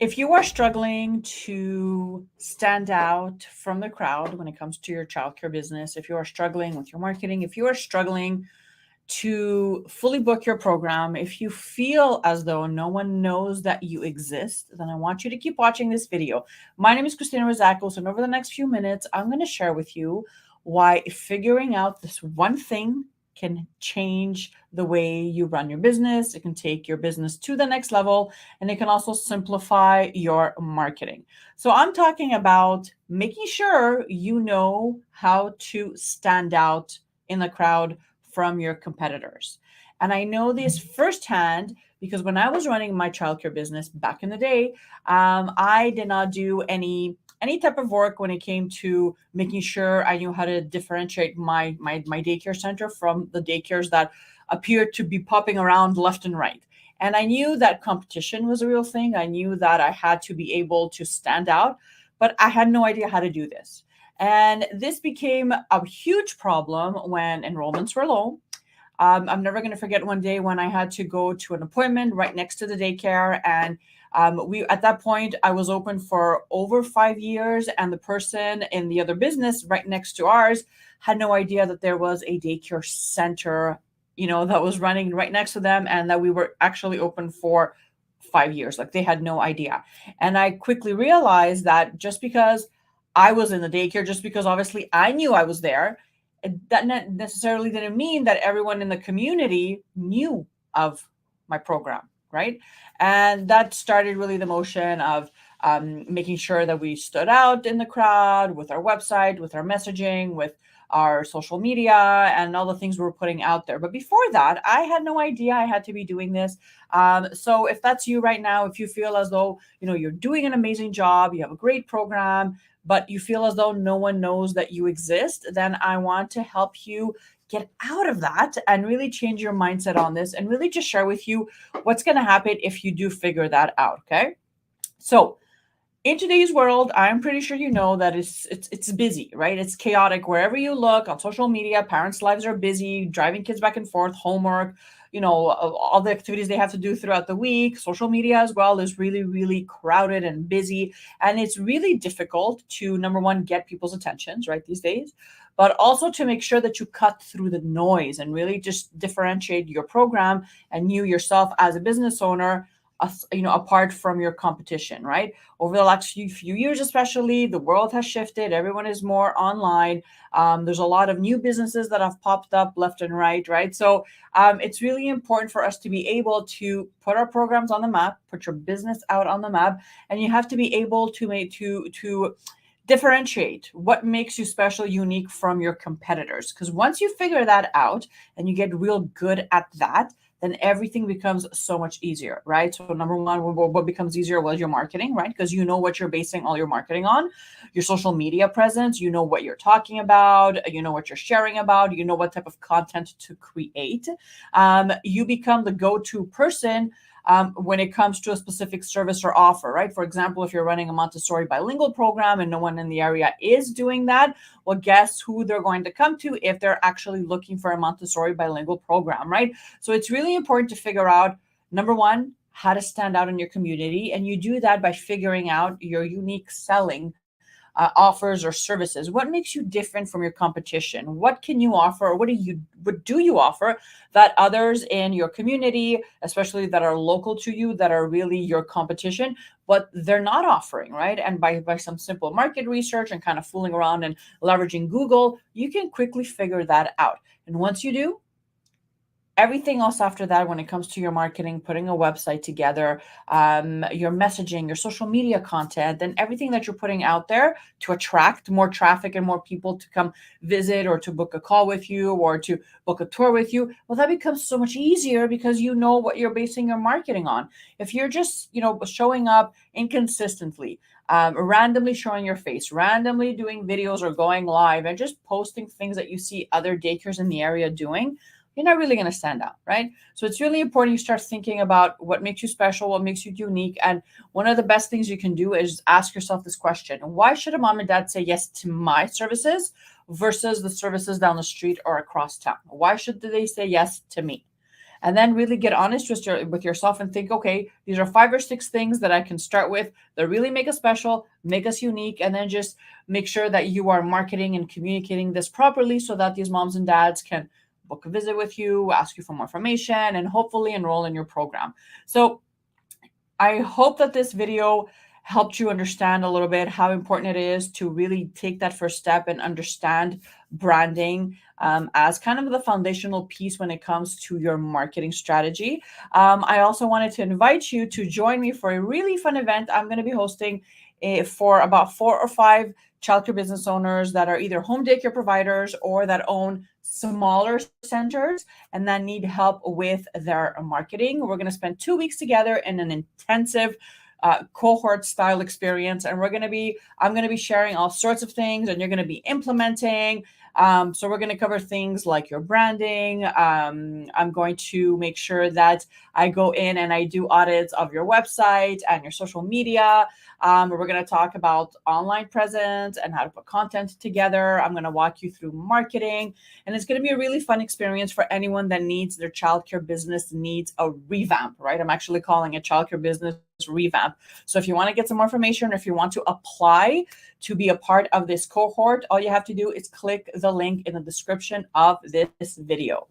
If you are struggling to stand out from the crowd when it comes to your childcare business, if you are struggling with your marketing, if you are struggling to fully book your program, if you feel as though no one knows that you exist, then I want you to keep watching this video. My name is Christina Rizakos, and over the next few minutes, I'm going to share with you why figuring out this one thing can change the way you run your business. It can take your business to the next level, and it can also simplify your marketing. So I'm talking about making sure you know how to stand out in the crowd from your competitors. And I know this firsthand because when I was running my childcare business back in the day, I did not do any type of work when it came to making sure I knew how to differentiate my daycare center from the daycares that appeared to be popping around left and right. And I knew that competition was a real thing. I knew that I had to be able to stand out, but I had no idea how to do this. And this became a huge problem when enrollments were low. I'm never going to forget one day when I had to go to an appointment right next to the daycare. And we, at that point, I was open for over 5 years. And the person in the other business right next to ours had no idea that there was a daycare center, that was running right next to them and that we were actually open for 5 years. Like they had no idea. And I quickly realized that just because I was in the daycare, just because obviously I knew I was there, that necessarily didn't mean that everyone in the community knew of my program, right? And that started really the motion of making sure that we stood out in the crowd with our website, with our messaging, with our social media, and all the things we were putting out there. But before that, I had no idea I had to be doing this. So if that's you right now, if you feel as though you're doing an amazing job, you have a great program, but you feel as though no one knows that you exist, then I want to help you get out of that and really change your mindset on this and really just share with you what's going to happen if you do figure that out. Okay. So in today's world, I'm pretty sure you know that it's busy, right? It's chaotic wherever you look on social media. Parents' lives are busy, driving kids back and forth, homework, all the activities they have to do throughout the week. Social media as well is really, really crowded and busy. And it's really difficult to, number one, get people's attentions, right, these days, but also to make sure that you cut through the noise and really just differentiate your program and you yourself as a business owner, apart from your competition, right? Over the last few years, especially, the world has shifted. Everyone is more online. There's a lot of new businesses that have popped up left and right, right? So it's really important for us to be able to put our programs on the map, put your business out on the map, and you have to be able to differentiate what makes you special, unique from your competitors. Because once you figure that out and you get real good at that, then everything becomes so much easier, right? So number one, what becomes easier was your marketing, right? Because you know what you're basing all your marketing on, your social media presence, you know what you're talking about, you know what you're sharing about, you know what type of content to create. You become the go-to person when it comes to a specific service or offer, right? For example, if you're running a Montessori bilingual program and no one in the area is doing that, well, guess who they're going to come to if they're actually looking for a Montessori bilingual program, right? So it's really important to figure out, number one, how to stand out in your community. And you do that by figuring out your unique selling offers or services. What makes you different from your competition? What can you offer, or what do you offer that others in your community, especially that are local to you, that are really your competition, but they're not offering, right? And by some simple market research and kind of fooling around and leveraging Google, you can quickly figure that out. And once you do, everything else after that, when it comes to your marketing, putting a website together, your messaging, your social media content, and everything that you're putting out there to attract more traffic and more people to come visit or to book a call with you or to book a tour with you, well, that becomes so much easier because you know what you're basing your marketing on. If you're just, showing up inconsistently, randomly showing your face, randomly doing videos or going live and just posting things that you see other daycares in the area doing, you're not really going to stand out, right? So it's really important you start thinking about what makes you special, what makes you unique. And one of the best things you can do is ask yourself this question: why should a mom and dad say yes to my services versus the services down the street or across town? Why should they say yes to me? and then really get honest with yourself and think, okay, these are 5 or 6 things that I can start with that really make us special, make us unique, and then just make sure that you are marketing and communicating this properly so that these moms and dads can book a visit with you, ask you for more information, and hopefully enroll in your program. So I hope that this video helped you understand a little bit how important it is to really take that first step and understand branding as kind of the foundational piece when it comes to your marketing strategy. I also wanted to invite you to join me for a really fun event I'm going to be hosting for about 4 or 5 childcare business owners that are either home daycare providers or that own smaller centers and that need help with their marketing. We're going to spend 2 weeks together in an intensive cohort style experience, and I'm going to be sharing all sorts of things, and you're going to be implementing. So we're going to cover things like your branding. I'm going to make sure that I go in and I do audits of your website and your social media. We're going to talk about online presence and how to put content together. I'm going to walk you through marketing, and it's going to be a really fun experience for anyone that needs their childcare business needs a revamp, right? I'm actually calling it childcare business revamp. So if you want to get some more information, or if you want to apply to be a part of this cohort, all you have to do is click the link in the description of this video.